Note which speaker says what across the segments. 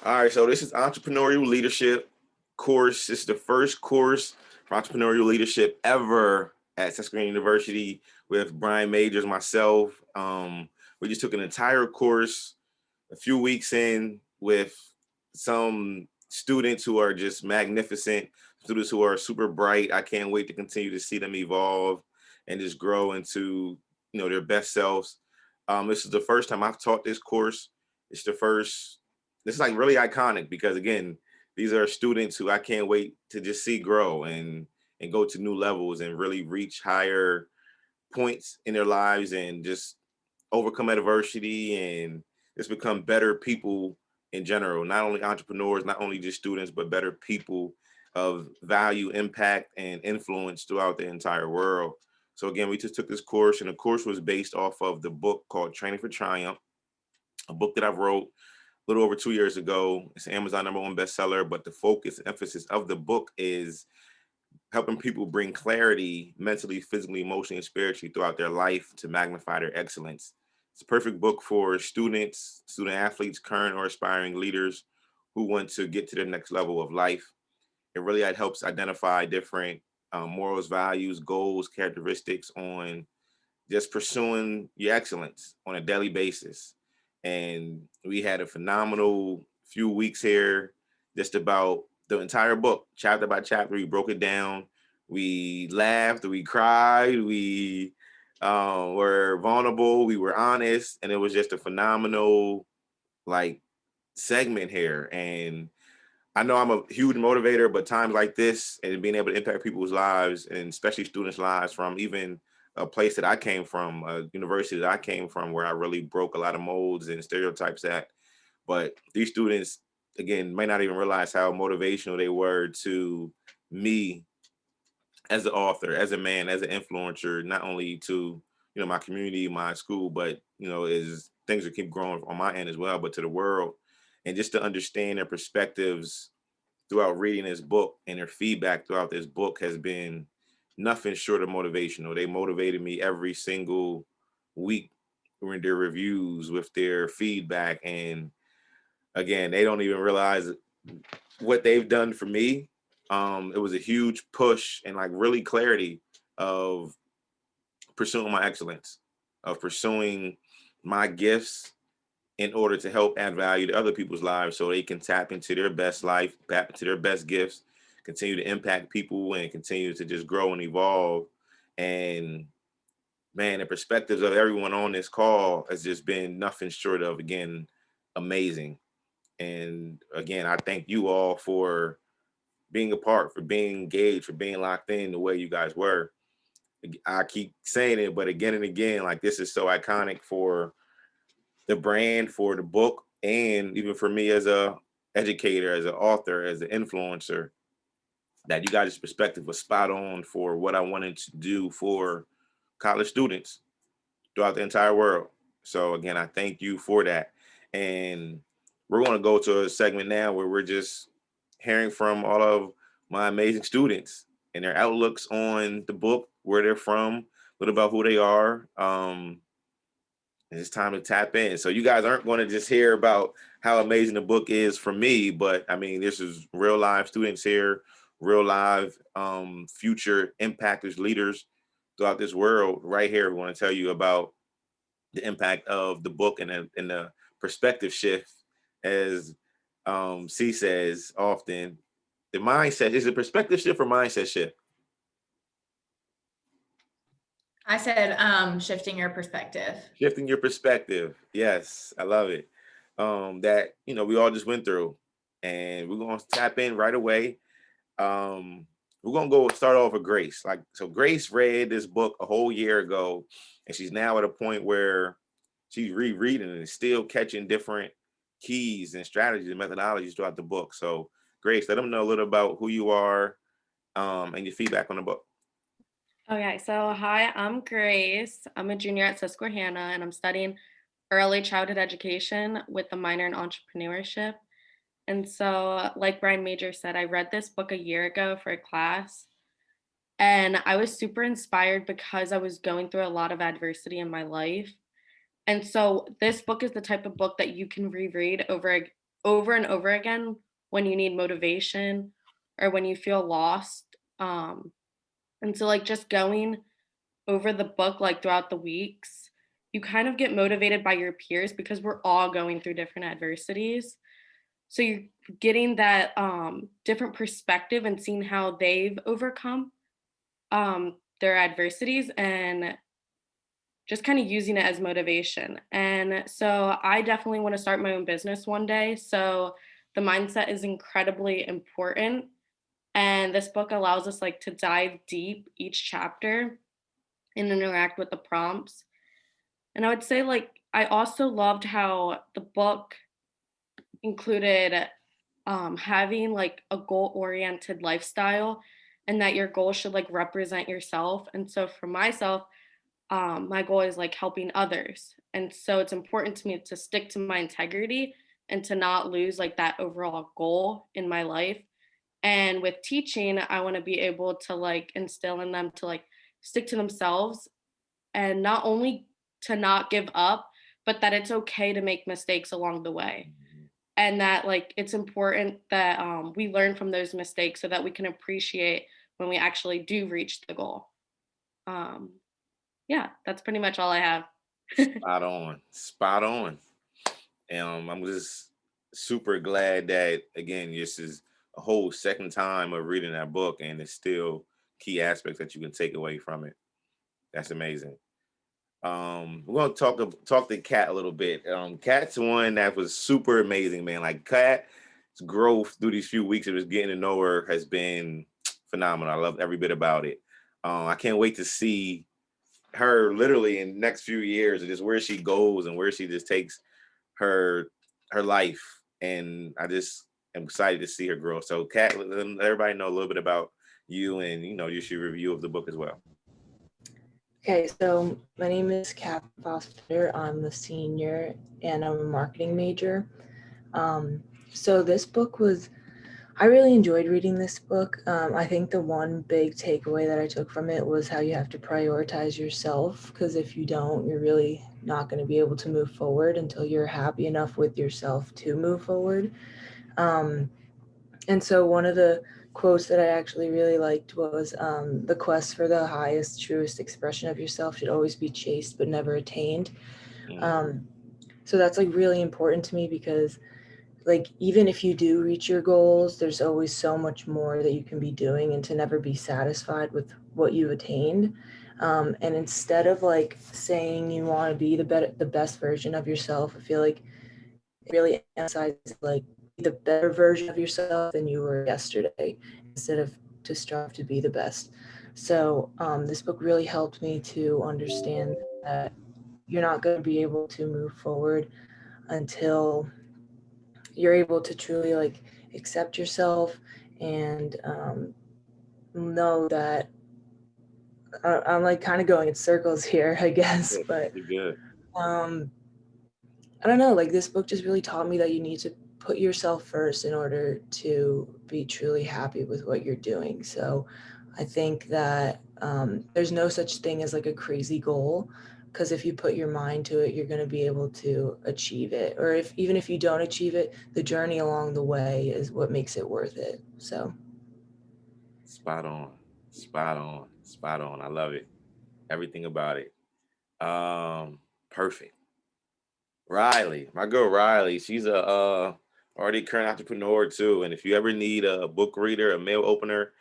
Speaker 1: All right, so this is Entrepreneurial Leadership course. This is the first course for entrepreneurial leadership ever at Susquehanna University with Brian Majors, myself. We just took an entire course a few weeks in with some students who are just magnificent, students who are super bright. I can't wait to continue to see them evolve and just grow into their best selves. This is the first time I've taught this course. It's the first. This is like really iconic because again, these are students who I can't wait to just see grow and go to new levels and really reach higher points in their lives and just overcome adversity and just become better people in general, not only entrepreneurs, not only just students, but better people of value, impact, and influence throughout the entire world. So again, we just took this course, and the course was based off of the book called Training for Triumph, a book that I wrote a little over 2 years ago. It's an Amazon #1 bestseller, but the focus and emphasis of the book is helping people bring clarity mentally, physically, emotionally, and spiritually throughout their life to magnify their excellence. It's a perfect book for students, student athletes, current or aspiring leaders who want to get to the next level of life. It really helps identify different morals, values, goals, characteristics on just pursuing your excellence on a daily basis. And we had a phenomenal few weeks here, just about the entire book, chapter by chapter. We broke it down. We laughed, we cried, we were vulnerable, we were honest, and it was just a phenomenal like segment here. And I know I'm a huge motivator, but times like this and being able to impact people's lives and especially students' lives from even a place that I came from, a university that I came from, where I really broke a lot of molds and stereotypes at. But these students, again, may not even realize how motivational they were to me as an author, as a man, as an influencer, not only to my community, my school, but as things will keep growing on my end as well, but to the world, and just to understand their perspectives throughout reading this book, and their feedback throughout this book has been nothing short of motivational. They motivated me every single week during their reviews with their feedback. And again, they don't even realize what they've done for me. It was a huge push and like really clarity of pursuing my excellence, of pursuing my gifts in order to help add value to other people's lives so they can tap into their best life, tap into their best gifts, continue to impact people and continue to just grow and evolve. And man, the perspectives of everyone on this call has just been nothing short of, again, amazing. And again, I thank you all for being a part, for being engaged, for being locked in the way you guys were. I keep saying it, but again and again, like this is so iconic for the brand, for the book, and even for me as a educator, as an author, as an influencer, that you guys' perspective was spot on for what I wanted to do for college students throughout the entire world. So again, I thank you for that. And we're going to go to a segment now where we're just hearing from all of my amazing students and their outlooks on the book, where they're from, a little about who they are. It's time to tap in. So you guys aren't going to just hear about how amazing the book is from me, but I mean, this is real live students here, real live future impactors, leaders throughout this world right here. We want to tell you about the impact of the book and the perspective shift, as C says often. The mindset is a perspective shift or mindset shift.
Speaker 2: I said shifting your perspective.
Speaker 1: Shifting your perspective. Yes, I love it. That we all just went through, and we're gonna tap in right away. We're gonna go start off with Grace. Like, so Grace read this book a whole year ago, and she's now at a point where she's rereading and still catching different keys and strategies and methodologies throughout the book. So, Grace, let them know a little about who you are, and your feedback on the book.
Speaker 3: Okay, so hi, I'm Grace. I'm a junior at Susquehanna and I'm studying early childhood education with a minor in entrepreneurship. And so, like Brian Major said, I read this book a year ago for a class and I was super inspired because I was going through a lot of adversity in my life. And so, this book is the type of book that you can reread over over and over again when you need motivation or when you feel lost. And so like just going over the book like throughout the weeks, you kind of get motivated by your peers because we're all going through different adversities. So you're getting that different perspective and seeing how they've overcome their adversities and just kind of using it as motivation. And so I definitely want to start my own business one day. So the mindset is incredibly important. And this book allows us like to dive deep each chapter and interact with the prompts. And I would say like I also loved how the book included having like a goal oriented lifestyle and that your goal should like represent yourself. And so for myself, my goal is like helping others. And so it's important to me to stick to my integrity and to not lose like that overall goal in my life. And with teaching, I want to be able to like instill in them to like stick to themselves and not only to not give up, but that it's okay to make mistakes along the way. And that like it's important that we learn from those mistakes so that we can appreciate when we actually do reach the goal. Um, yeah, that's pretty much all I have.
Speaker 1: Spot on, spot on. I'm just super glad that again, this is a whole second time of reading that book, and it's still key aspects that you can take away from it. That's amazing. We're gonna talk to Kat a little bit. Kat's one that was super amazing, man. Like Kat's growth through these few weeks of just getting to know her has been phenomenal. I love every bit about it. I can't wait to see her literally in the next few years and just where she goes and where she just takes her life. And I just am excited to see her grow. So Kat, let everybody know a little bit about you and just your review of the book as well.
Speaker 4: Okay, so my name is Kat Foster. I'm a senior and I'm a marketing major. So this book I really enjoyed reading this book. I think the one big takeaway that I took from it was how you have to prioritize yourself, because if you don't, you're really not going to be able to move forward until you're happy enough with yourself to move forward. And so one of the quotes that I actually really liked was the quest for the highest, truest expression of yourself should always be chased but never attained. So that's like really important to me because like even if you do reach your goals, there's always so much more that you can be doing, and to never be satisfied with what you've attained. And instead of like saying you want to be the best version of yourself, I feel like it really emphasizes like the better version of yourself than you were yesterday, instead of to strive to be the best. So this book really helped me to understand that you're not going to be able to move forward until you're able to truly like accept yourself and know that I'm like kind of going in circles here, I guess, but
Speaker 1: You're good.
Speaker 4: I don't know, like this book just really taught me that you need to put yourself first in order to be truly happy with what you're doing. So I think that there's no such thing as like a crazy goal, because if you put your mind to it, you're going to be able to achieve it. Or even if you don't achieve it, the journey along the way is what makes it worth it. So
Speaker 1: Spot on, spot on, spot on. I love it. Everything about it. Perfect. Riley, my girl Riley, she's a already current entrepreneur too. And if you ever need a book reader, a mail opener,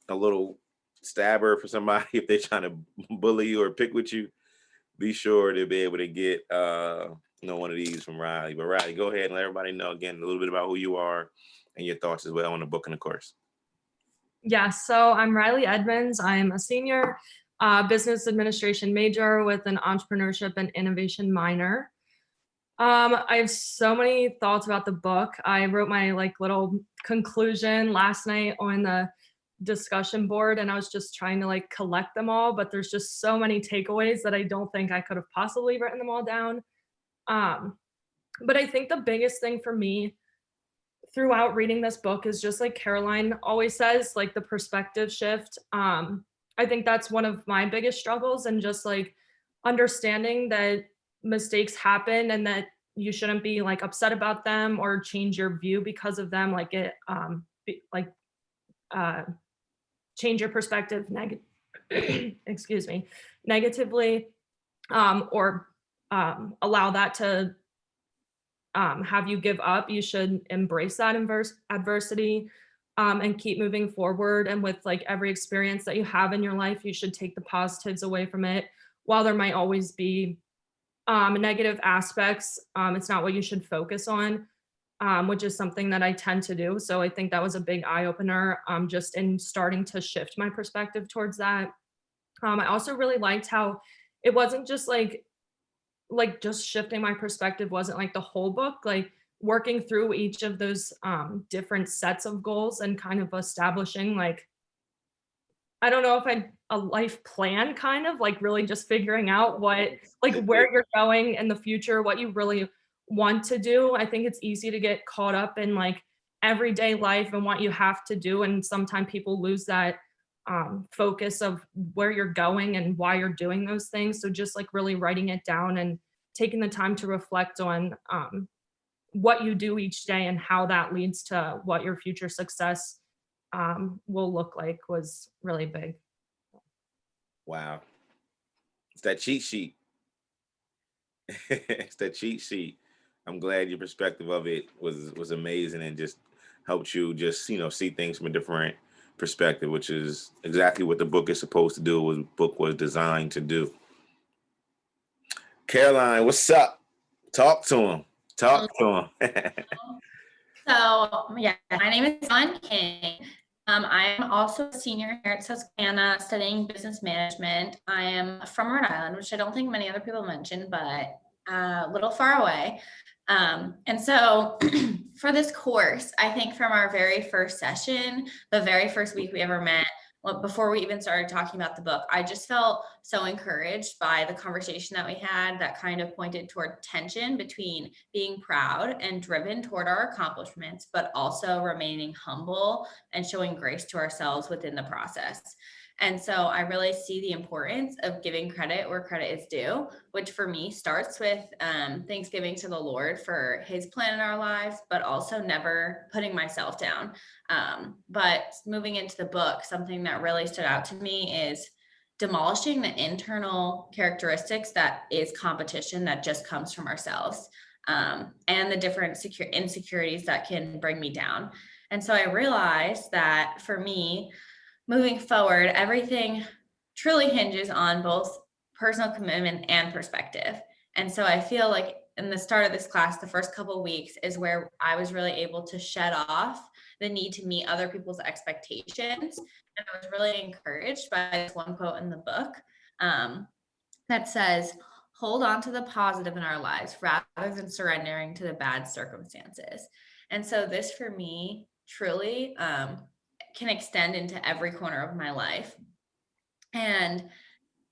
Speaker 1: a little stabber for somebody if they're trying to bully you or pick with you, be sure to be able to get one of these from Riley. But Riley, go ahead and let everybody know again a little bit about who you are and your thoughts as well on the book and the course.
Speaker 5: Yeah, so I'm Riley Edmonds. I'm a senior business administration major with an entrepreneurship and innovation minor. I have so many thoughts about the book. I wrote my like little conclusion last night on the discussion board, and I was just trying to like collect them all, but there's just so many takeaways that I don't think I could have possibly written them all down. But I think the biggest thing for me throughout reading this book is just like Caroline always says, like the perspective shift. I think that's one of my biggest struggles, and just like understanding that mistakes happen and that you shouldn't be like upset about them or change your view because of them. Like uh, change your perspective excuse me, negatively, or allow that to have you give up. You should embrace that adversity, and keep moving forward. And with like every experience that you have in your life, you should take the positives away from it. While there might always be negative aspects, it's not what you should focus on, which is something that I tend to do. So I think that was a big eye opener, just in starting to shift my perspective towards that. I also really liked how it wasn't just like just shifting my perspective wasn't like the whole book, like working through each of those different sets of goals and kind of establishing like, I don't know if a life plan, kind of like really just figuring out what, like where you're going in the future, what you really want to do. I think it's easy to get caught up in like everyday life and what you have to do. And sometimes people lose that focus of where you're going and why you're doing those things. So just like really writing it down and taking the time to reflect on what you do each day and how that leads to what your future success will look like was really big.
Speaker 1: Wow. It's that cheat sheet. It's that cheat sheet. I'm glad your perspective of it was amazing and just helped you just, see things from a different perspective, which is exactly what the book is supposed to do, what the book was designed to do. Caroline, what's up? Talk to him. Talk to him.
Speaker 2: So yeah, my name is John King. I'm also a senior here at Susquehanna studying business management. I am from Rhode Island, which I don't think many other people mentioned, but a little far away. And so for this course, I think from our very first session, the very first week we ever met, before we even started talking about the book, I just felt so encouraged by the conversation that we had that kind of pointed toward tension between being proud and driven toward our accomplishments, but also remaining humble and showing grace to ourselves within the process. And so I really see the importance of giving credit where credit is due, which for me starts with thanksgiving to the Lord for his plan in our lives, but also never putting myself down. But moving into the book, something that really stood out to me is demolishing the internal characteristics that is competition that just comes from ourselves, and the different insecurities that can bring me down. And so I realized that for me, moving forward, everything truly hinges on both personal commitment and perspective. And so I feel like in the start of this class, the first couple of weeks is where I was really able to shed off the need to meet other people's expectations. And I was really encouraged by this one quote in the book that says, "Hold on to the positive in our lives rather than surrendering to the bad circumstances." And so this for me truly can extend into every corner of my life. And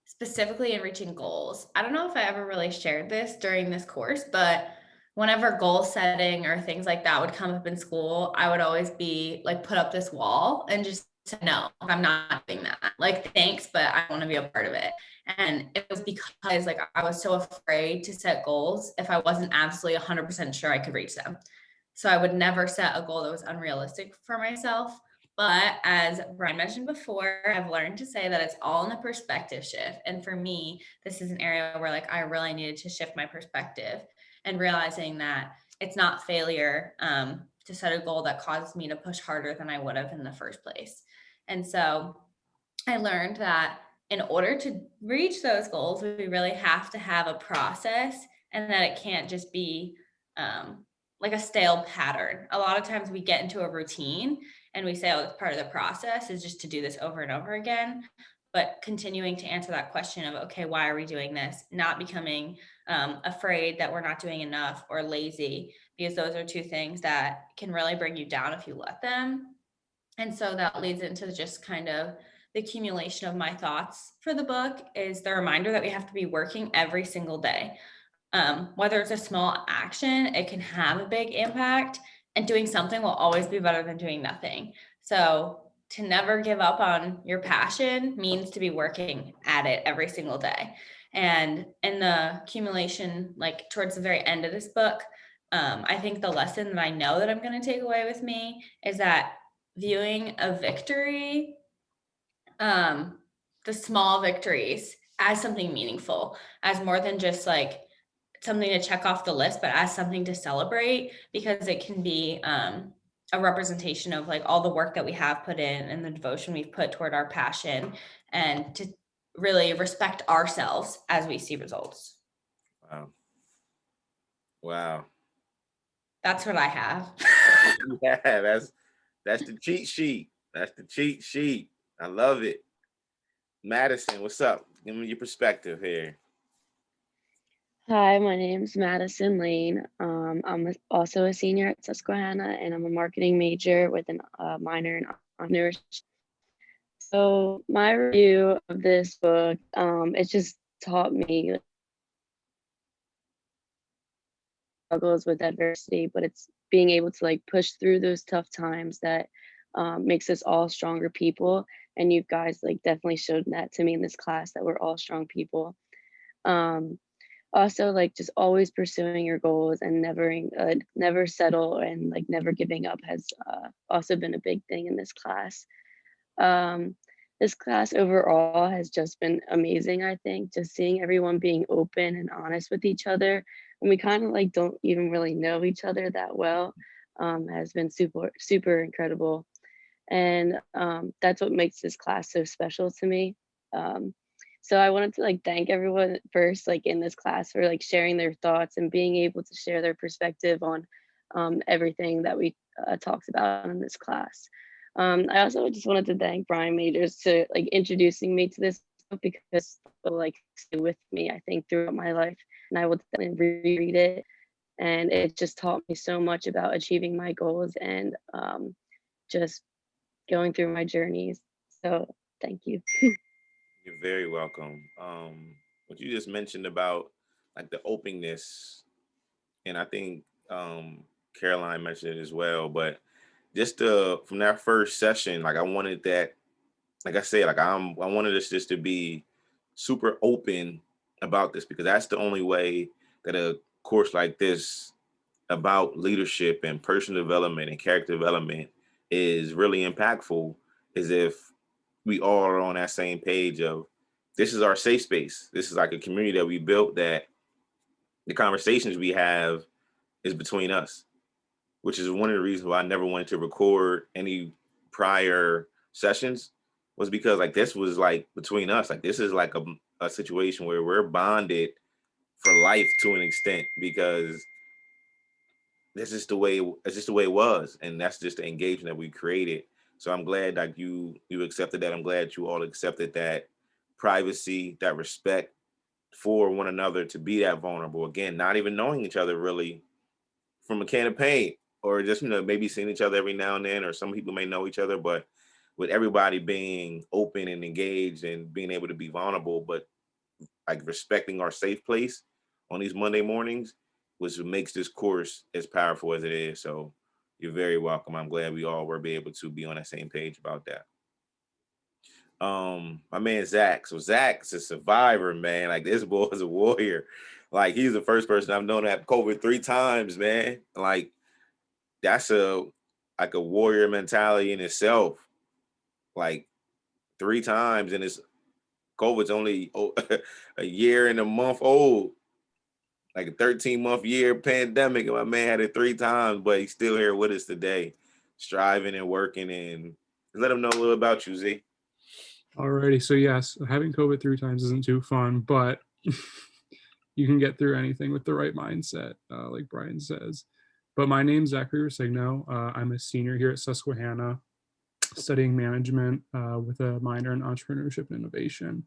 Speaker 2: specifically in reaching goals, I don't know if I ever really shared this during this course, but whenever goal setting or things like that would come up in school, I would always be like, put up this wall and just say, no, I'm not doing that. Like, thanks, but I want to be a part of it. And it was because like I was so afraid to set goals if I wasn't absolutely 100% sure I could reach them. So I would never set a goal that was unrealistic for myself. But as Brian mentioned before, I've learned to say that it's all in the perspective shift. And for me, this is an area where like I really needed to shift my perspective and realizing that it's not failure to set a goal that causes me to push harder than I would have in the first place. And so I learned that in order to reach those goals, we really have to have a process, and that it can't just be like a stale pattern. A lot of times we get into a routine and we say, oh, it's part of the process is just to do this over and over again. But continuing to answer that question of, okay, why are we doing this? Not becoming afraid that we're not doing enough or lazy, because those are two things that can really bring you down if you let them. And so that leads into just kind of the accumulation of my thoughts for the book is the reminder that we have to be working every single day. Whether it's a small action, it can have a big impact, and doing something will always be better than doing nothing. So to never give up on your passion means to be working at it every single day. And in the accumulation, like towards the very end of this book, I think the lesson that I know that I'm going to take away with me is that viewing a victory, the small victories, as something meaningful, as more than just like something to check off the list, but as something to celebrate, because it can be a representation of like all the work that we have put in and the devotion we've put toward our passion, and to really respect ourselves as we see results.
Speaker 1: Wow. Wow.
Speaker 2: That's what I have.
Speaker 1: Yeah, that's the cheat sheet. That's the cheat sheet. I love it. Madison, what's up? Give me your perspective here.
Speaker 6: Hi, my name's Madison Lane. Also a senior at Susquehanna, and I'm a marketing major with a minor in entrepreneurship. So my review of this book, it just taught me struggles with adversity, but it's being able to like push through those tough times that makes us all stronger people. And you guys like definitely showed that to me in this class, that we're all strong people. Um, Also, like just always pursuing your goals and never settle, and like never giving up has also been a big thing in this class. Um, this class overall has just been amazing. I think just seeing everyone being open and honest with each other, and we kind of like don't even really know each other that well, has been super incredible. And that's what makes this class so special to me. Um, so I wanted to like thank everyone first, like in this class, for like sharing their thoughts and being able to share their perspective on everything that we talked about in this class. I also just wanted to thank Brian Majors to like introducing me to this book, because it will like stay with me, I think, throughout my life, and I will definitely reread it. And it just taught me so much about achieving my goals and just going through my journeys. So thank you.
Speaker 1: You're very welcome. What you just mentioned about like the openness, and I think Caroline mentioned it as well, but just from that first session, like I wanted that, like I said, like I wanted us just to be super open about this, because that's the only way that a course like this about leadership and personal development and character development is really impactful, is if we all are on that same page of, this is our safe space. This is like a community that we built, that the conversations we have is between us, which is one of the reasons why I never wanted to record any prior sessions, was because like this was like between us. Like this is like a situation where we're bonded for life to an extent, because this is the way it's just the way it was, and that's just the engagement that we created. So I'm glad that you accepted that. I'm glad you all accepted that privacy, that respect for one another, to be that vulnerable. Again, not even knowing each other really from a can of paint, or just maybe seeing each other every now and then, or some people may know each other, but with everybody being open and engaged and being able to be vulnerable, but like respecting our safe place on these Monday mornings, which makes this course as powerful as it is. So you're very welcome. I'm glad we all were able to be on the same page about that. My man Zach. So Zach's a survivor, man. Like this boy is a warrior. Like he's the first person I've known to have COVID 3 times, man. Like that's a warrior mentality in itself. Like 3 times, and it's COVID's only a year and a month old. Like a 13-month year pandemic, and my man had it 3 times, but he's still here with us today, striving and working. And let him know a little about you, Z.
Speaker 7: Alrighty, so yes, having COVID 3 times isn't too fun, but you can get through anything with the right mindset, like Brian says. But my name's Zachary Rosigno. I'm a senior here at Susquehanna, studying management with a minor in entrepreneurship and innovation.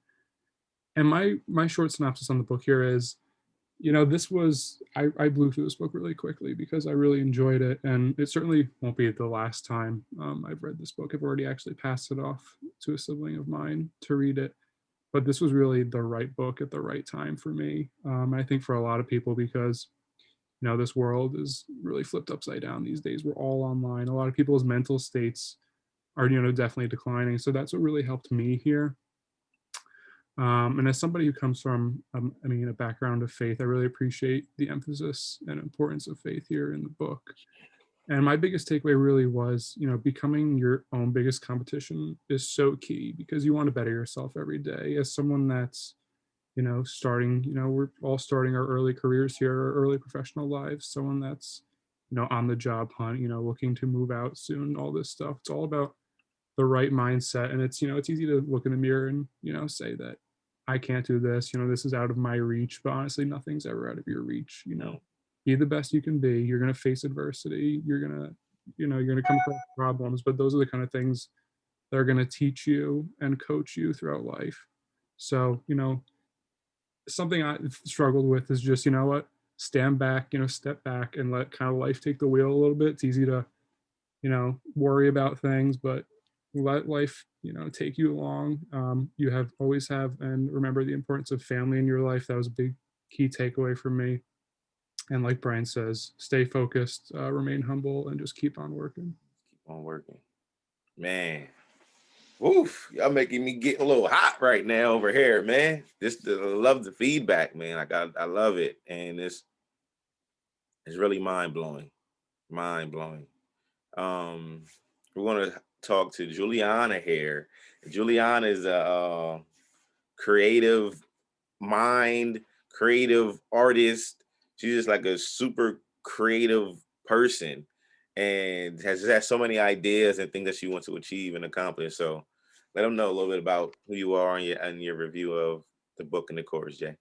Speaker 7: And my short synopsis on the book here is, this was, I blew through this book really quickly because I really enjoyed it. And it certainly won't be the last time I've read this book. I've already actually passed it off to a sibling of mine to read it. But this was really the right book at the right time for me. I think for a lot of people, because, this world is really flipped upside down these days. We're all online. A lot of people's mental states are, definitely declining. So that's what really helped me here. And as somebody who comes from, a background of faith, I really appreciate the emphasis and importance of faith here in the book. And my biggest takeaway really was, becoming your own biggest competition is so key, because you want to better yourself every day. As someone that's, starting, we're all starting our early careers here, our early professional lives, someone that's, on the job hunt, looking to move out soon, all this stuff. It's all about the right mindset. And it's, it's easy to look in the mirror and, say that I can't do this, this is out of my reach, but honestly, nothing's ever out of your reach. Be the best you can be. You're going to face adversity. You're going to, you're going to come across problems, but those are the kind of things that are going to teach you and coach you throughout life. So, something I struggled with is just, stand back, step back and let kind of life take the wheel a little bit. It's easy to, worry about things, but let life, take you along. You always have, and remember the importance of family in your life. That was a big key takeaway for me. And like Brian says, stay focused, remain humble, and just keep on working.
Speaker 1: Keep on working. Man. Oof, y'all making me get a little hot right now over here, man. I love the feedback, man. I love it. And it's really mind-blowing. Mind-blowing. We're gonna talk to Juliana here. Juliana is a creative mind, creative artist. She's just like a super creative person and has just had so many ideas and things that she wants to achieve and accomplish. So let them know a little bit about who you are and your review of the book and the course, Jay.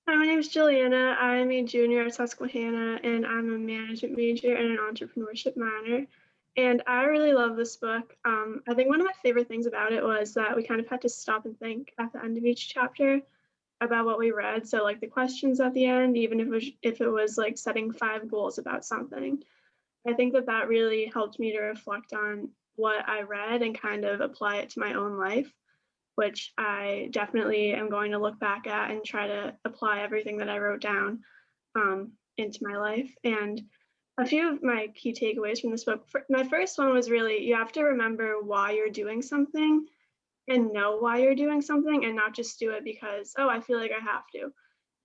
Speaker 8: Hi, my name is Juliana. I'm a junior at Susquehanna, and I'm a management major and an entrepreneurship minor. And I really love this book. I think one of my favorite things about it was that we kind of had to stop and think at the end of each chapter about what we read. So like the questions at the end, even if it was like setting 5 goals about something. I think that really helped me to reflect on what I read and kind of apply it to my own life, which I definitely am going to look back at and try to apply everything that I wrote down into my life. And a few of my key takeaways from this book, my first one was really, you have to remember why you're doing something and know why you're doing something and not just do it because, oh, I feel like I have to.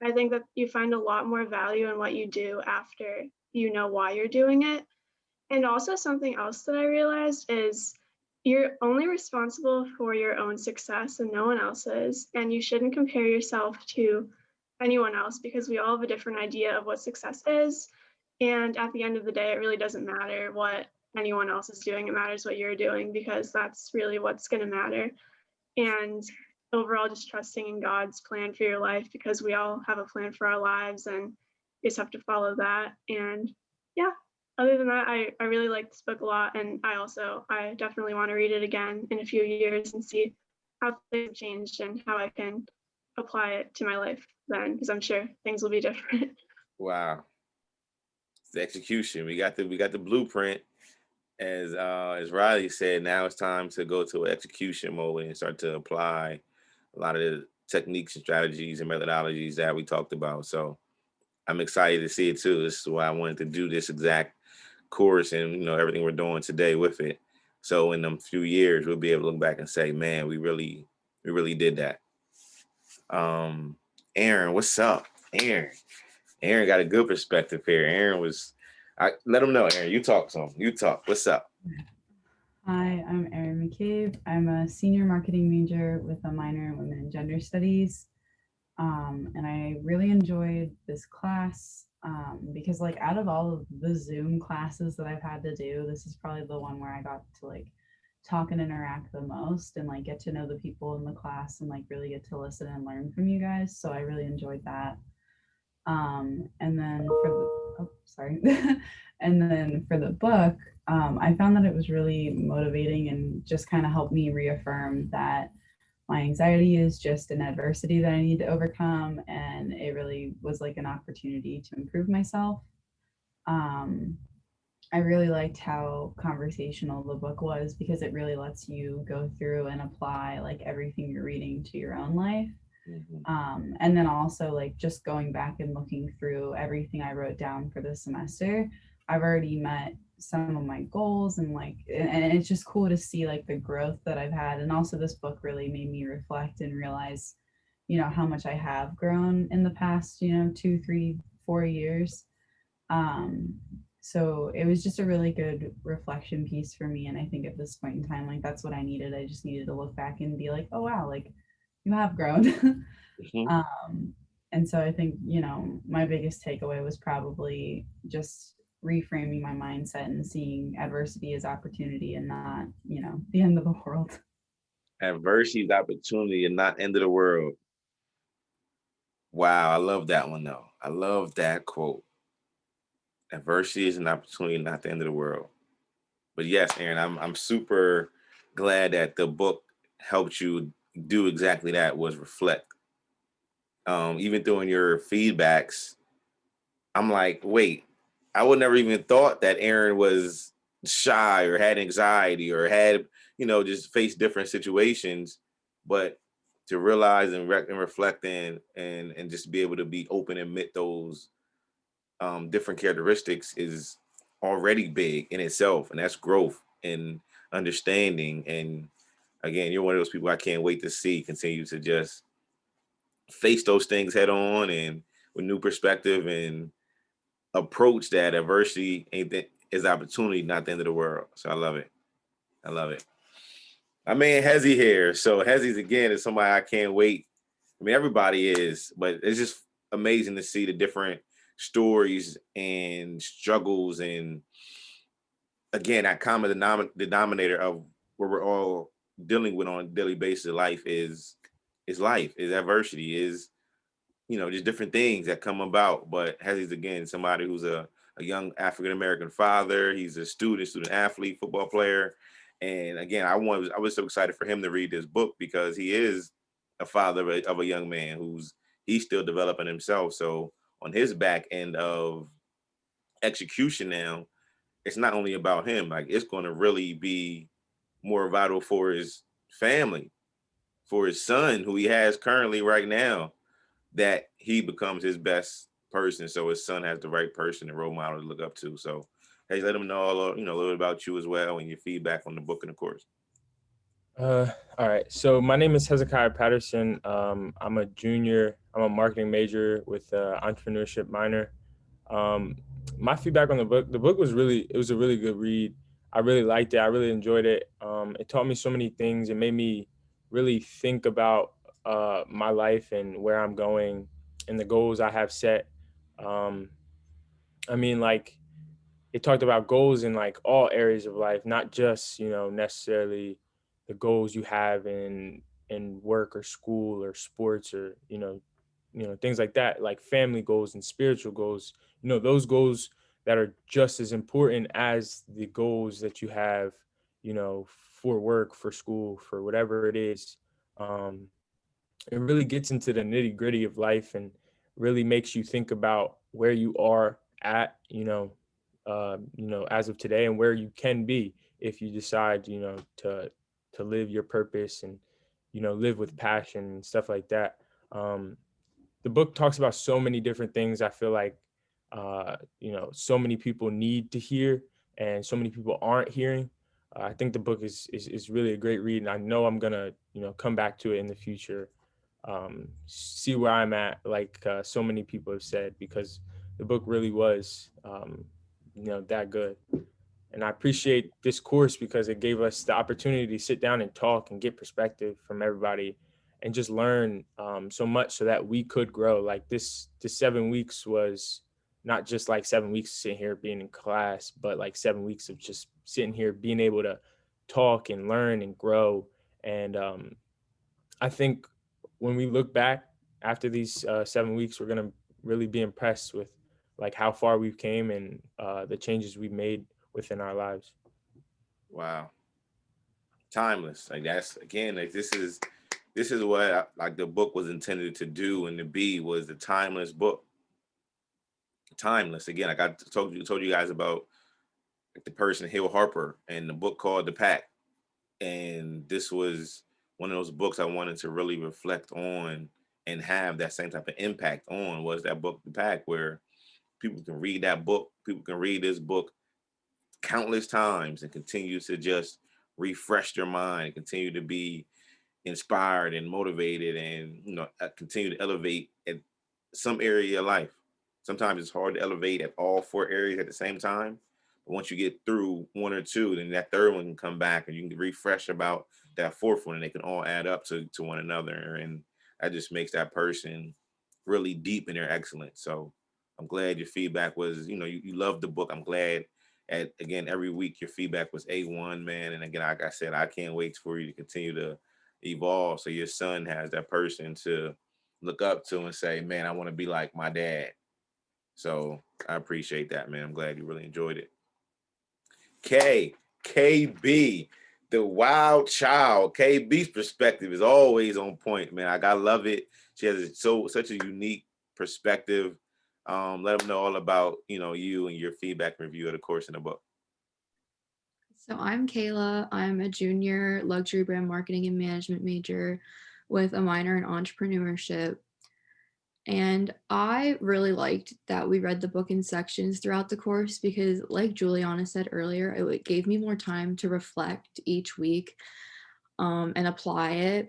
Speaker 8: I think that you find a lot more value in what you do after you know why you're doing it. And also something else that I realized is you're only responsible for your own success and no one else's. And you shouldn't compare yourself to anyone else because we all have a different idea of what success is. And at the end of the day, it really doesn't matter what anyone else is doing. It matters what you're doing because that's really what's going to matter. And overall, just trusting in God's plan for your life because we all have a plan for our lives and you just have to follow that. And yeah. Other than that, I really like this book a lot, and I definitely want to read it again in a few years and see how things have changed and how I can apply it to my life then, because I'm sure things will be different.
Speaker 1: Wow, it's the execution. We got the blueprint, as Riley said. Now it's time to go to execution mode and start to apply a lot of the techniques and strategies and methodologies that we talked about. So I'm excited to see it too. This is why I wanted to do this exact course and everything we're doing today with it. So in a few years, we'll be able to look back and say, man, we really did that. Erin, what's up? Erin got a good perspective here. Let them know, Erin, you talk some. You talk. What's up?
Speaker 9: Hi, I'm Erin McCabe. I'm a senior marketing major with a minor in women and gender studies. And I really enjoyed this class because like out of all of the Zoom classes that I've had to do, this is probably the one where I got to like talk and interact the most and like get to know the people in the class and like really get to listen and learn from you guys. So I really enjoyed that. And then and then for the book, I found that it was really motivating and just kind of helped me reaffirm that my anxiety is just an adversity that I need to overcome, and it really was like an opportunity to improve myself. I really liked how conversational the book was because it really lets you go through and apply like everything you're reading to your own life. And then also like just going back and looking through everything I wrote down for this semester, I've already met some of my goals, and and it's just cool to see like the growth that I've had. And also this book really made me reflect and realize, how much I have grown in the past, 2, 3, 4 years. So it was just a really good reflection piece for me. And I think at this point in time, like that's what I needed. I just needed to look back and be like, oh wow, like you have grown. And so I think, my biggest takeaway was probably just reframing my mindset and seeing adversity as opportunity and not, the end of the world.
Speaker 1: Adversity is opportunity and not end of the world. Wow, I love that one though. I love that quote. Adversity is an opportunity, not the end of the world. But yes, Erin, I'm super glad that the book helped you do exactly that, was reflect. Even doing your feedbacks, I'm like, wait, I would never even thought that Erin was shy or had anxiety or had, just faced different situations. But to realize and reflect and just be able to be open and admit those different characteristics is already big in itself, and that's growth and understanding. And again, you're one of those people I can't wait to see continue to just face those things head on and with new perspective and approach that adversity is opportunity, not the end of the world. So I love it. I love it. My man Hezzy here. So Hezzy's again is somebody I can't wait. I mean, everybody is, but it's just amazing to see the different stories and struggles, and again, that common denominator of what we're all dealing with on a daily basis of life is life, is adversity, is just different things that come about. But Hezzy's again somebody who's a young African American father. He's a student athlete, football player, and again, I was so excited for him to read this book because he is a father of a young man he's still developing himself. So on his back end of execution now, it's not only about him. Like, it's going to really be more vital for his family, for his son, who he has currently right now, that he becomes his best person. So his son has the right person and role model to look up to. So, hey, let him know a little bit about you as well and your feedback on the book and the course.
Speaker 10: All right. So my name is Hezekiah Patterson. I'm a junior. I'm a marketing major with entrepreneurship minor. My feedback on the book was it was a really good read. I really liked it. I really enjoyed it. It taught me so many things. It made me really think about my life and where I'm going and the goals I have set. I mean, like, it talked about goals in like all areas of life, not just, necessarily the goals you have in work or school or sports or, things like that, like family goals and spiritual goals, those goals that are just as important as the goals that you have, for work, for school, for whatever it is. Um, it really gets into the nitty gritty of life and really makes you think about where you are at, as of today, and where you can be if you decide, to live your purpose and, live with passion and stuff like that. The book talks about so many different things. I feel like, so many people need to hear and so many people aren't hearing. I think the book is really a great read, and I know I'm gonna, come back to it in the future, see where I'm at, like so many people have said, because the book really was, that good. And I appreciate this course because it gave us the opportunity to sit down and talk and get perspective from everybody and just learn so much so that we could grow. Like this 7 weeks was not just like 7 weeks sitting here being in class, but like 7 weeks of just sitting here being able to talk and learn and grow. And I think when we look back after these 7 weeks, we're going to really be impressed with like how far we've came and the changes we've made within our lives.
Speaker 1: Wow. Timeless. Like, that's, again, like, this is what like the book was intended to do and to be, was the timeless book. Timeless. Again, like I told you guys about, like, the person Hill Harper and the book called The Pack. And this was one of those books I wanted to really reflect on and have that same type of impact on, was that book, The Pack, where people can read that book. People can read this book countless times and continue to just refresh their mind, continue to be inspired and motivated, and continue to elevate at some area of your life. Sometimes it's hard to elevate at all 4 areas at the same time, but once you get through 1 or 2, then that third one can come back and you can refresh about that fourth one, and they can all add up to one another, and that just makes that person really deep in their excellence. So I'm glad your feedback was, you loved the book. I'm glad again, every week your feedback was A1, man. And again, like I said, I can't wait for you to continue to evolve so your son has that person to look up to and say, man, I want to be like my dad. So I appreciate that, man. I'm glad you really enjoyed it. KB, the wild child. KB's perspective is always on point, man. I love it. She has such a unique perspective. Let them know all about you and your feedback and review of the course in the book.
Speaker 11: So I'm Kayla. I'm a junior luxury brand marketing and management major with a minor in entrepreneurship. And I really liked that we read the book in sections throughout the course because, like Juliana said earlier, it gave me more time to reflect each week and apply it.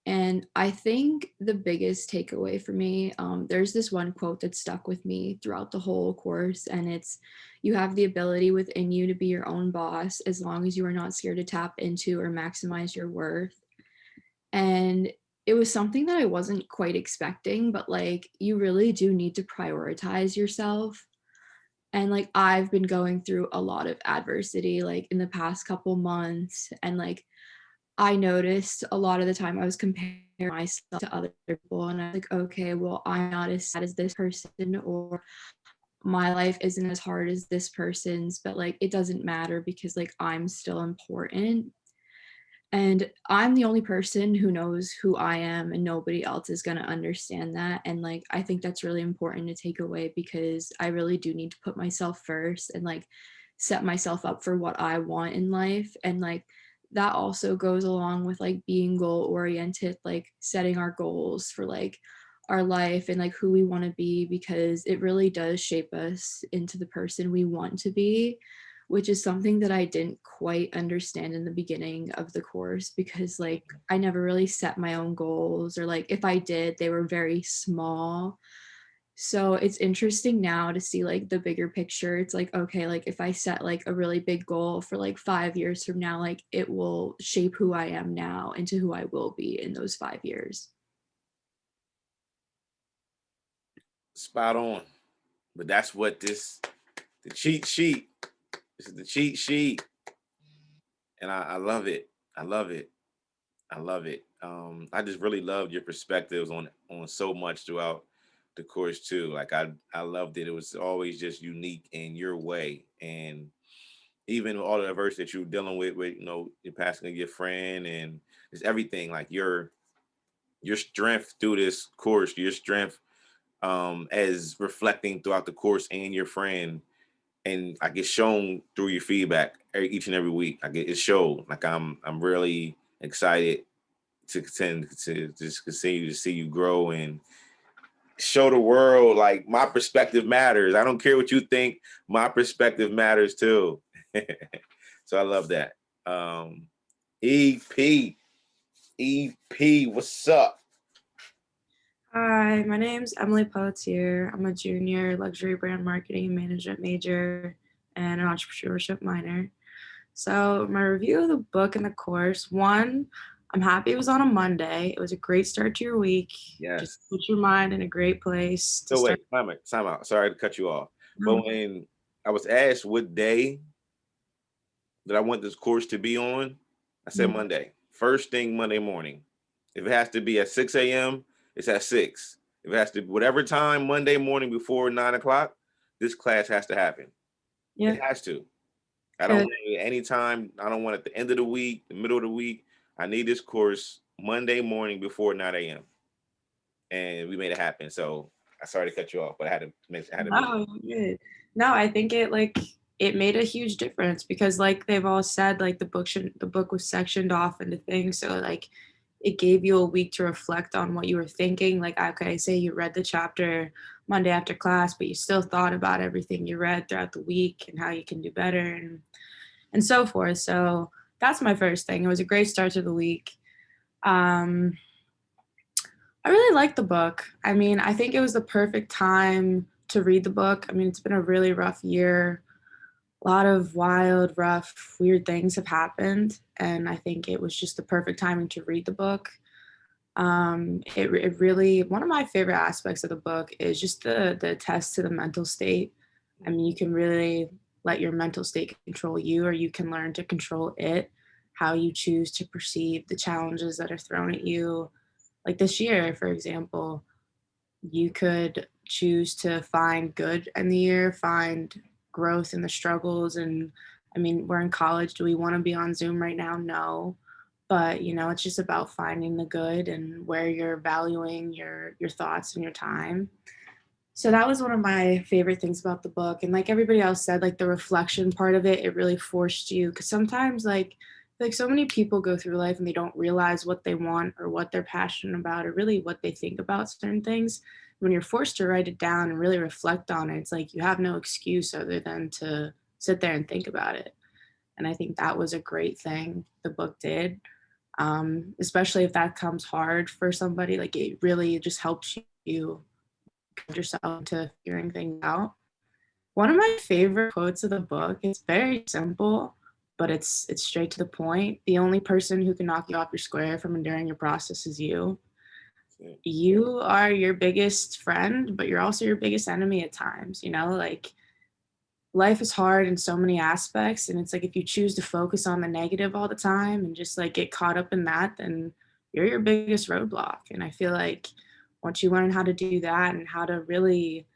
Speaker 11: And I think the biggest takeaway for me, there's this one quote that stuck with me throughout the whole course, and it's, you have the ability within you to be your own boss as long as you are not scared to tap into or maximize your worth. And it was something that I wasn't quite expecting, but like, you really do need to prioritize yourself. And like, I've been going through a lot of adversity, like in the past couple months. And like, I noticed a lot of the time I was comparing myself to other people, and I was like, okay, well, I'm not as sad as this person, or my life isn't as hard as this person's, but like, it doesn't matter because like, I'm still important. And I'm the only person who knows who I am, and nobody else is going to understand that. And like, I think that's really important to take away because I really do need to put myself first and like set myself up for what I want in life. And like, that also goes along with like being goal oriented, like setting our goals for like our life and like who we want to be, because it really does shape us into the person we want to be, which is something that I didn't quite understand in the beginning of the course because like I never really set my own goals, or like if I did, they were very small. So it's interesting now to see like the bigger picture. It's like, okay, like if I set like a really big goal for like 5 years from now, like it will shape who I am now into who I will be in those 5 years.
Speaker 1: Spot on. But that's what the cheat sheet. This is the cheat sheet. And I love it. I love it. I love it. I just really loved your perspectives on so much throughout the course too. Like I loved it. It was always just unique in your way. And even all the adversity that you're dealing with your passing of your friend and just everything, like your strength through this course, your strength as reflecting throughout the course and your friend, and I get shown through your feedback each and every week. It showed. Like I'm really excited to just continue to see you grow and show the world like my perspective matters. I don't care what you think, my perspective matters too. So I love that. EP, what's up?
Speaker 12: Hi, my name's Emily Pelletier. I'm a junior luxury brand marketing and management major and an entrepreneurship minor. So my review of the book and the course, one, I'm happy it was on a Monday. It was a great start to your week.
Speaker 1: Yes.
Speaker 12: Just put your mind in a great place.
Speaker 1: So wait, time out. Sorry to cut you off. But when I was asked what day that I want this course to be on, I said Monday. First thing Monday morning. If it has to be at 6 a.m., it's at 6. If it has to, whatever time Monday morning before 9 o'clock, this class has to happen. Yeah. It has to. I don't want it any time. I don't want it at the end of the week, the middle of the week. I need this course Monday morning before 9 a.m. And we made it happen. So I sorry to cut you off, but I had to make
Speaker 12: good. No, I think it made a huge difference because like they've all said, like the book was sectioned off into things. So like it gave you a week to reflect on what you were thinking. Like, okay, say you read the chapter Monday after class, but you still thought about everything you read throughout the week and how you can do better and so forth. So that's my first thing. It was a great start to the week. I really liked the book. I mean, I think it was the perfect time to read the book. I mean, it's been a really rough year. A lot of wild, rough, weird things have happened. And I think it was just the perfect timing to read the book. It really, one of my favorite aspects of the book is just the test to the mental state. I mean, you can really let your mental state control you, or you can learn to control it, how you choose to perceive the challenges that are thrown at you. Like this year, for example, you could choose to find good in the year, find growth in the struggles. And I mean, we're in college. Do we want to be on Zoom right now? No. But you know, it's just about finding the good and where you're valuing your thoughts and your time. So that was one of my favorite things about the book. And like everybody else said, like the reflection part of it, it really forced you, because sometimes like so many people go through life and they don't realize what they want or what they're passionate about or really what they think about certain things. When you're forced to write it down and really reflect on it, it's like you have no excuse other than to sit there and think about it. And I think that was a great thing the book did, especially if that comes hard for somebody. Like it really just helps you get yourself into figuring things out. One of my favorite quotes of the book is very simple, but it's straight to the point. The only person who can knock you off your square from enduring your process is you. You are your biggest friend, but you're also your biggest enemy at times. You know, like life is hard in so many aspects. And it's like if you choose to focus on the negative all the time and just like get caught up in that, then you're your biggest roadblock. And I feel like once you learn how to do that and how to really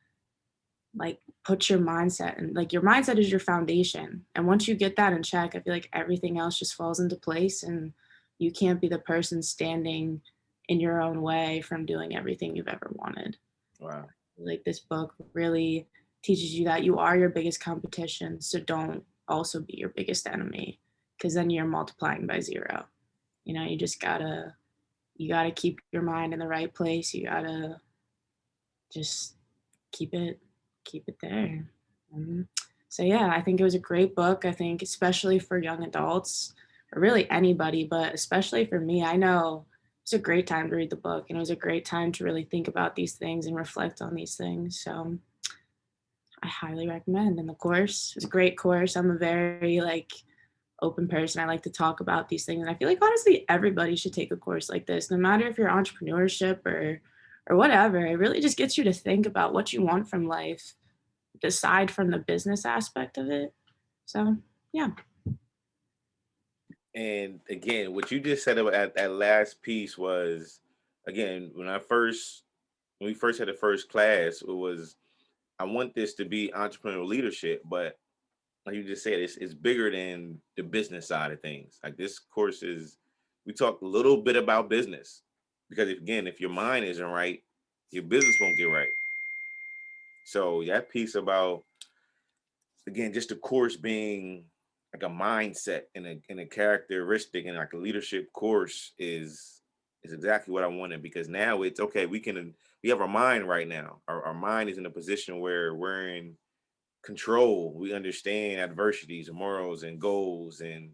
Speaker 12: like put your mindset, and like your mindset is your foundation, and once you get that in check, I feel like everything else just falls into place, and you can't be the person standing in your own way from doing everything you've ever wanted.
Speaker 1: Wow.
Speaker 12: Like this book really teaches you that you are your biggest competition, so don't also be your biggest enemy, because then you're multiplying by zero. You know, you gotta keep your mind in the right place. You gotta just keep it there. So yeah, I think it was a great book. I think especially for young adults, or really anybody, but especially for me, I know it's a great time to read the book, and it was a great time to really think about these things and reflect on these things. So I highly recommend. And the course was a great course. I'm a very like open person. I like to talk about these things, and I feel like honestly everybody should take a course like this, no matter if you're entrepreneurship or whatever. It really just gets you to think about what you want from life, aside from the business aspect of it. So yeah.
Speaker 1: And again, what you just said about that last piece was, again, when we first had the first class, it was, I want this to be entrepreneurial leadership, but like you just said, it's bigger than the business side of things. Like this course we talk a little bit about business, because if your mind isn't right, your business won't get right. So that piece about, again, just the course being like a mindset and a characteristic and like a leadership course is exactly what I wanted, because now it's okay. We have our mind right now. Our mind is in a position where we're in control. We understand adversities and morals and goals and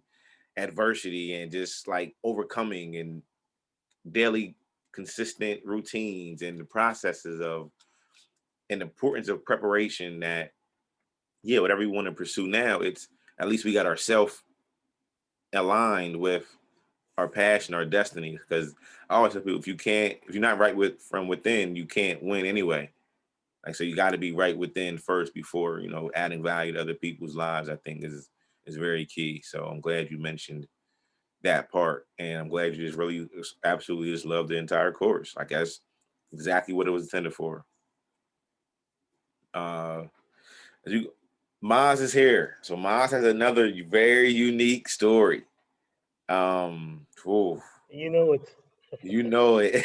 Speaker 1: adversity and just like overcoming and daily consistent routines and the processes of and the importance of preparation. That whatever we want to pursue now, it's at least we got ourselves aligned with our passion, our destiny. Because I always tell people, if you're not right from within, you can't win anyway. Like, so you got to be right within first before, adding value to other people's lives, I think is very key. So I'm glad you mentioned that part. And I'm glad you just really absolutely just love the entire course. Like that's exactly what it was intended for. Maz is here. So Maz has another very unique story. Ooh,
Speaker 13: You know it.
Speaker 1: you know it.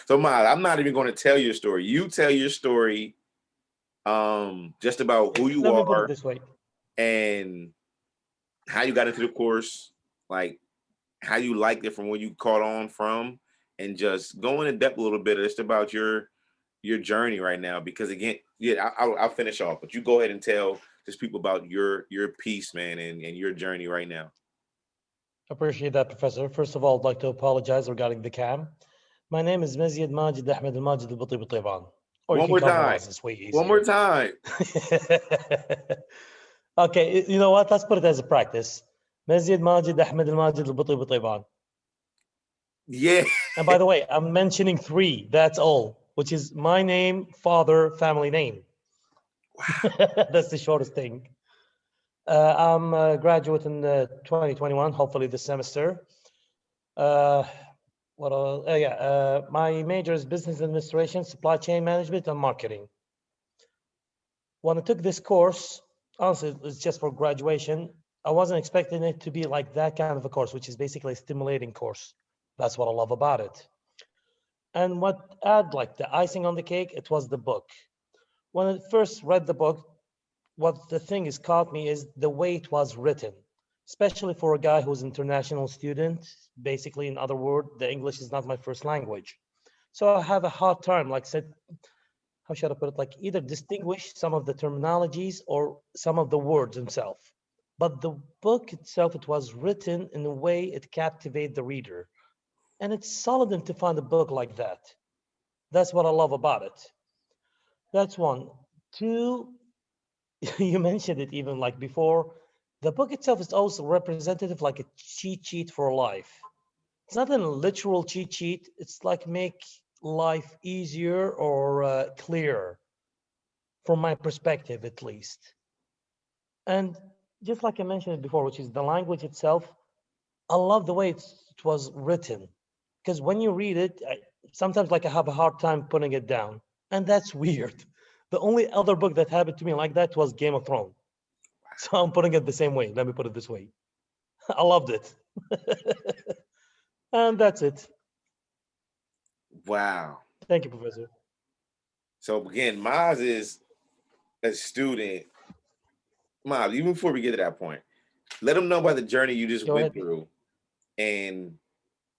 Speaker 1: So Maz, I'm not even going to tell your story. You tell your story, just about who you
Speaker 13: Let me put it
Speaker 1: are
Speaker 13: this way.
Speaker 1: and how you got into the course, like how you liked it from where you caught on from, and just go in depth a little bit just about your your journey right now, because again, yeah, I'll finish off, but you go ahead and tell just people about your piece, man, and your journey right now.
Speaker 13: Appreciate that, Professor. First of all, I'd like to apologize regarding the cam. My name is Mazid Majid Ahmed Al Majid Al Buti Butiban. Or you
Speaker 1: One
Speaker 13: can
Speaker 1: more
Speaker 13: call me
Speaker 1: time.
Speaker 13: Maz, it's way easier.
Speaker 1: One more time.
Speaker 13: Okay, you know what? Let's put it as a practice. Mazid Majid Ahmed Al Majid Al Buti Butiban.
Speaker 1: Yeah.
Speaker 13: And by the way, I'm mentioning 3, that's all, which is my name, father, family name.
Speaker 1: Wow.
Speaker 13: That's the shortest thing. I'm a graduate in 2021, hopefully this semester. My major is business administration, supply chain management, and marketing. When I took this course, honestly, it's just for graduation. I wasn't expecting it to be like that kind of a course, which is basically a stimulating course. That's what I love about it. And what add like the icing on the cake, it was the book. When I first read the book, what the thing is caught me is the way it was written, especially for a guy who's an international student. Basically, in other words, the English is not my first language. So I have a hard time, like said, how should I put it? Like either distinguish some of the terminologies or some of the words themselves. But the book itself, it was written in a way it captivates the reader. And it's solid to find a book like that. That's what I love about it. That's one. Two, you mentioned it even like before, the book itself is also representative like a cheat sheet for life. It's not a literal cheat sheet. It's like make life easier or clearer from my perspective, at least. And just like I mentioned before, which is the language itself, I love the way it was written. Because when you read it, sometimes like I have a hard time putting it down. And that's weird. The only other book that happened to me like that was Game of Thrones. So I'm putting it the same way. Let me put it this way. I loved it. And that's it.
Speaker 1: Wow.
Speaker 13: Thank you, Professor.
Speaker 1: So again, Maz is a student. Maz, even before we get to that point, let them know about the journey you just went through and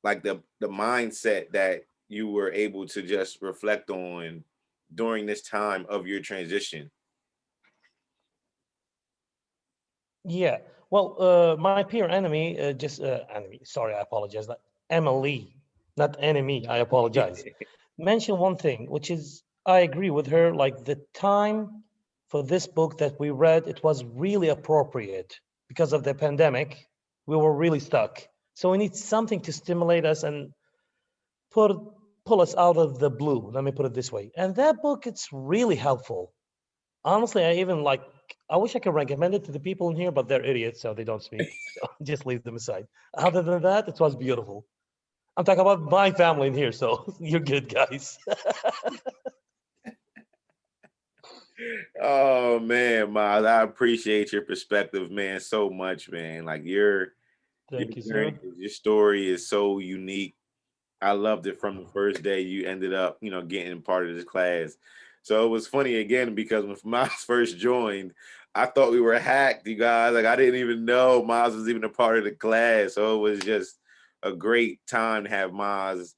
Speaker 1: like the mindset that you were able to just reflect on during this time of your transition.
Speaker 13: Yeah. Well, my peer enemy, enemy. Sorry, I apologize. Not Emily, not enemy. I apologize. Mention one thing, which is I agree with her. Like the time for this book that we read, it was really appropriate because of the pandemic. We were really stuck, so we need something to stimulate us and pull us out of the blue. Let me put it this way. And that book, it's really helpful. Honestly, I wish I could recommend it to the people in here, but they're idiots, so they don't speak. So just leave them aside. Other than that, it was beautiful. I'm talking about my family in here, so you're good, guys.
Speaker 1: Oh man, Miles, I appreciate your perspective, man, so much, man. Like your
Speaker 13: sir.
Speaker 1: Your story is so unique. I loved it from the first day you ended up, getting part of this class. So it was funny again because when Miles first joined, I thought we were hacked, you guys. Like I didn't even know Miles was even a part of the class. So it was just a great time to have Miles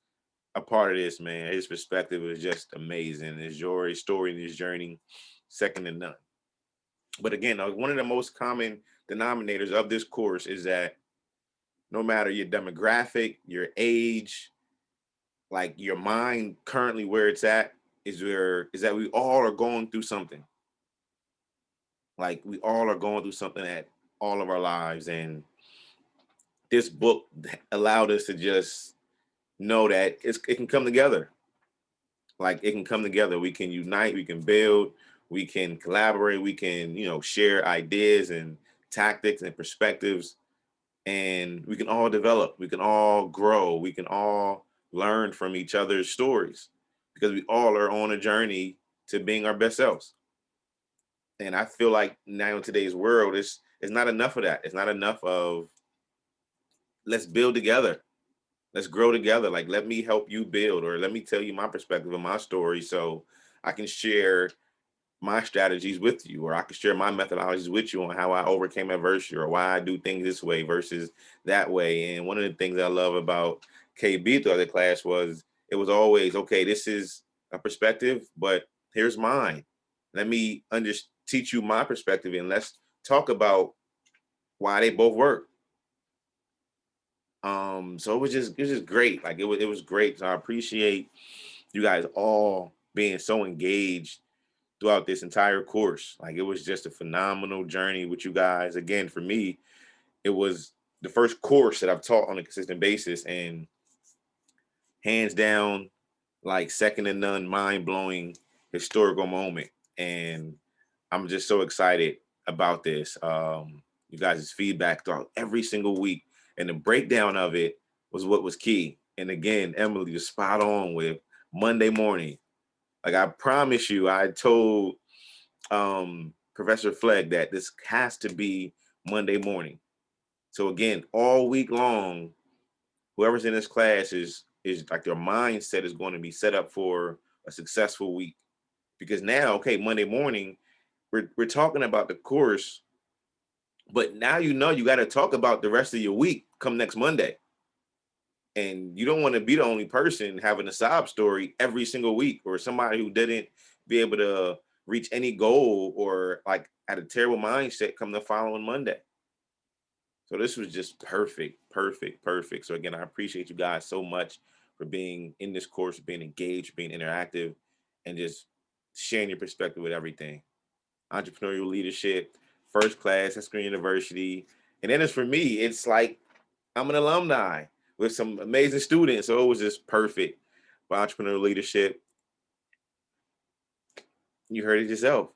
Speaker 1: a part of this, man. His perspective was just amazing. His story and his journey, second to none. But again, one of the most common denominators of this course is that no matter your demographic, your age, like your mind currently where it's at is that we all are going through something. Like we all are going through something at all of our lives. And this book allowed us to just know that it can come together. Like it can come together. We can unite, we can build, we can collaborate, we can, share ideas and tactics and perspectives, and we can all develop, we can all grow, we can all learn from each other's stories because we all are on a journey to being our best selves. And I feel like now in today's world, it's not enough of that. It's not enough of let's build together. Let's grow together. Like, let me help you build, or let me tell you my perspective and my story so I can share my strategies with you, or I can share my methodologies with you on how I overcame adversity or why I do things this way versus that way. And one of the things I love about KB throughout the class was it was always, okay, this is a perspective, but here's mine. Let me teach you my perspective, and let's talk about why they both work. So it was just great. Like it was great. So I appreciate you guys all being so engaged throughout this entire course. Like it was just a phenomenal journey with you guys. Again, for me, it was the first course that I've taught on a consistent basis, and hands down, like second to none, mind-blowing historical moment. And I'm just so excited about this. You guys' feedback throughout every single week, and the breakdown of it was what was key. And again, Emily was spot on with Monday morning. Like I promise you, I told Professor Flegg that this has to be Monday morning. So again, all week long, whoever's in this class is like their mindset is going to be set up for a successful week. Because now, okay, Monday morning, we're talking about the course, but now you got to talk about the rest of your week come next Monday. And you don't want to be the only person having a sob story every single week, or somebody who didn't be able to reach any goal or like had a terrible mindset come the following Monday. So this was just perfect. So again, I appreciate you guys so much for being in this course, being engaged, being interactive, and just sharing your perspective with everything. Entrepreneurial leadership, first class at Susquehanna University. And then as for me, it's like I'm an alumni with some amazing students. So it was just perfect for entrepreneurial leadership. You heard it yourself.